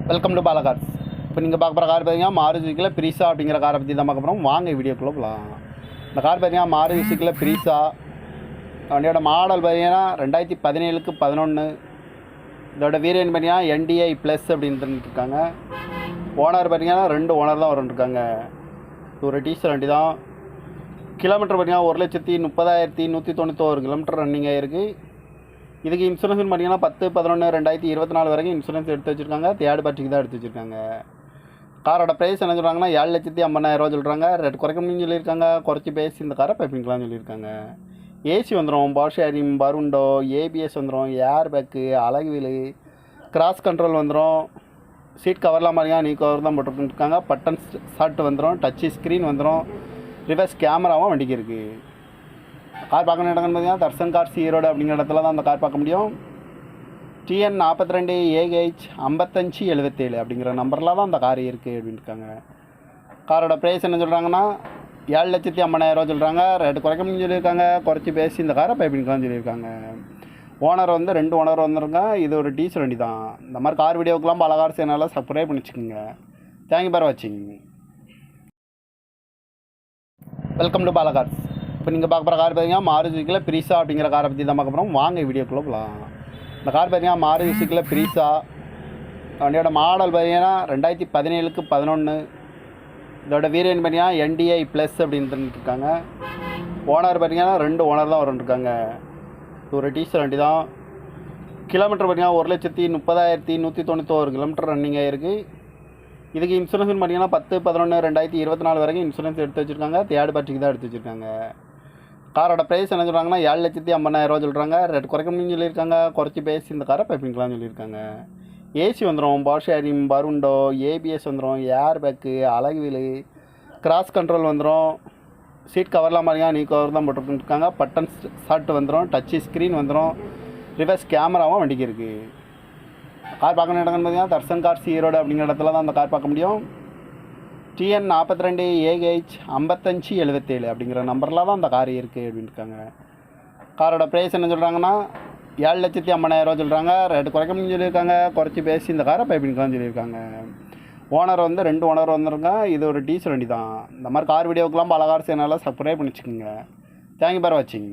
Welcome to Bala cars. இப்போ நீங்கள் பார்க்க போகிற கார் பார்த்தீங்கன்னா மாருதி சுசுக்கியில் ப்ரீஸா அப்படிங்கிற காரை பற்றி தான் பார்க்க போகிறோம். வாங்க வீடியோக்குள்ளே போகலாம். இந்த கார் பார்த்தீங்கன்னா மாருதி சுசுக்கியில் ப்ரீஸா. வண்டியோட மாடல் பார்த்தீங்கன்னா 2017க்கு 11. இதோட வேரியன்ட் பார்த்தீங்கன்னா NDI ப்ளஸ் அப்படின்னு இருக்காங்க. ஓனர் பார்த்தீங்கன்னா 2 ஓனர் தான் இருக்காங்க. இது ஒரு டீசல் வண்டி தான். கிலோமீட்டர் பார்த்தீங்கன்னா 1,30,191 கிலோமீட்டர் ரன்னிங் ஆகிருக்கு. இதுக்கு இன்சூரன்ஸ் பார்த்தீங்கன்னா 10/11/2024 வரைக்கும் இன்சூரன்ஸ் எடுத்து வச்சுருக்காங்க. தேர்ட் பார்ட்டிக்கு தான் எடுத்து வச்சுருக்காங்க. காரோட ப்ரைஸ் என்ன சொல்கிறாங்கன்னா 7,50,000 சொல்கிறாங்க. ரேட் குறைக்கணும்னு சொல்லியிருக்காங்க. குறைச்சி பேசி இந்த காரை பைப்பிங்களான்னு சொல்லியிருக்காங்க. ஏசி வந்துடும், பவர் ஷேரிங், பருண்டோ, ஏபிஎஸ் வந்துடும், ஏர் பேக்கு, அழகு வீலு, கிராஸ் கண்ட்ரோல் வந்துடும். சீட் கவர்லாம் மாதிரியா நீ கவர் தான் போட்டுருக்காங்க. பட்டன் ஷாட் வந்துடும், டச்சு ஸ்க்ரீன் வந்துடும், ரிவர்ஸ் கேமராவும் வண்டிக்கு இருக்குது. கார் பார்க்கணும் இடம்னு பார்த்தீங்கன்னா தர்சன் கார்ஸ் ஈரோடு அப்படிங்கிற இடத்துல தான் அந்த கார் பார்க்க முடியும். TN 42 AH 5577 அப்படிங்கிற நம்பரில் தான் அந்த கார் இருக்குது அப்படின்னு இருக்காங்க. காரோட ப்ரைஸ் என்ன சொல்கிறாங்கன்னா 7,50,000 சொல்கிறாங்க. ரேட்டு குறைக்கணும்னு சொல்லியிருக்காங்க. குறைச்சி பேசி இந்த காரை பைப்பிங்களான்னு சொல்லியிருக்காங்க. ஓனர் 2 ஓனர் வந்துருங்க. இது ஒரு டீசல் வண்டி தான். இந்த மாதிரி கார் வீடியோக்கெலாம் பல கார் சேனலில் சப்ஸ்கிரைப் பண்ணிச்சுக்கோங்க. தேங்க்யூ ஃபார் வாட்சிங். Welcome to Bala cars. இப்போ நீங்கள் பார்க்க போகிற கார் பார்த்தீங்கன்னா மாருதி சுசுக்கியில் ப்ரீஸா அப்படிங்கிற காரை பற்றி தான் பார்க்க போகிறோம். வாங்க வீடியோக்குள்ளே போகலாம். இந்த கார் பார்த்தீங்கன்னா மாருதி சுசுக்கியில் ப்ரீஸா. வண்டியோட மாடல் பார்த்தீங்கன்னா 2017க்கு 11. இதோட வேரியன்ட் பார்த்தீங்கன்னா NDI ப்ளஸ் அப்படின்னு இருக்காங்க. ஓனர் பார்த்தீங்கன்னா 2 ஓனர் தான் இருக்காங்க. இது ஒரு டீசல் வண்டி தான். கிலோமீட்டர் பார்த்தீங்கன்னா 1,30,191 கிலோமீட்டர் ரன்னிங் ஆகிருக்கு. இதுக்கு இன்சூரன்ஸ் பார்த்தீங்கன்னா 10/11/2024 வரைக்கும் இன்சூரன்ஸ் எடுத்து வச்சுருக்காங்க. தேர்ட் பார்ட்டிக்கு தான் எடுத்து வச்சுருக்காங்க. காரோட ப்ரைஸ் என்ன சொல்கிறாங்கன்னா 7,50,000 சொல்கிறாங்க. ரேட் குறைக்கணும்னு சொல்லியிருக்காங்க. குறைச்சி பேசி இந்த காரை பைப்பிங்களான்னு சொல்லியிருக்காங்க. ஏசி வந்துடும், பவர் ஷேரிங், பருண்டோ, ஏபிஎஸ் வந்துடும், ஏர் பேக்கு, அழகு வீலு, கிராஸ் கண்ட்ரோல் வந்துடும். சீட் கவர்லாம் மாதிரியா நீ கவர் தான் போட்டுருக்காங்க. பட்டன் ஷாட் வந்துடும், டச்சு ஸ்க்ரீன் வந்துடும், ரிவர்ஸ் கேமராவும் வண்டிக்கு இருக்குது. கார் பார்க்கணும் இடம்னு பார்த்தீங்கன்னா தர்சன் கார்ஸ் ஈரோடு அப்படிங்கிற இடத்துல தான் அந்த கார் பார்க்க முடியும். TN 42 AH 5577 அப்படிங்கிற நம்பரில் தான் அந்த கார் இருக்குது அப்படின்னு இருக்காங்க. காரோட ப்ரைஸ் என்ன சொல்கிறாங்கன்னா 7,50,000 சொல்கிறாங்க. ரேட்டு குறைக்கணும்னு சொல்லியிருக்காங்க. குறைச்சி பேசி இந்த காரை பைப்பிங்களான்னு சொல்லியிருக்காங்க. ஓனர் 2 ஓனர் வந்துருங்க. இது ஒரு டீசல் வண்டி தான். இந்த மாதிரி கார் வீடியோக்கெலாம் பல கார் சேனலில் சப்ஸ்கிரைப் பண்ணிச்சுக்கோங்க. தேங்க்யூ ஃபார் வாட்சிங்.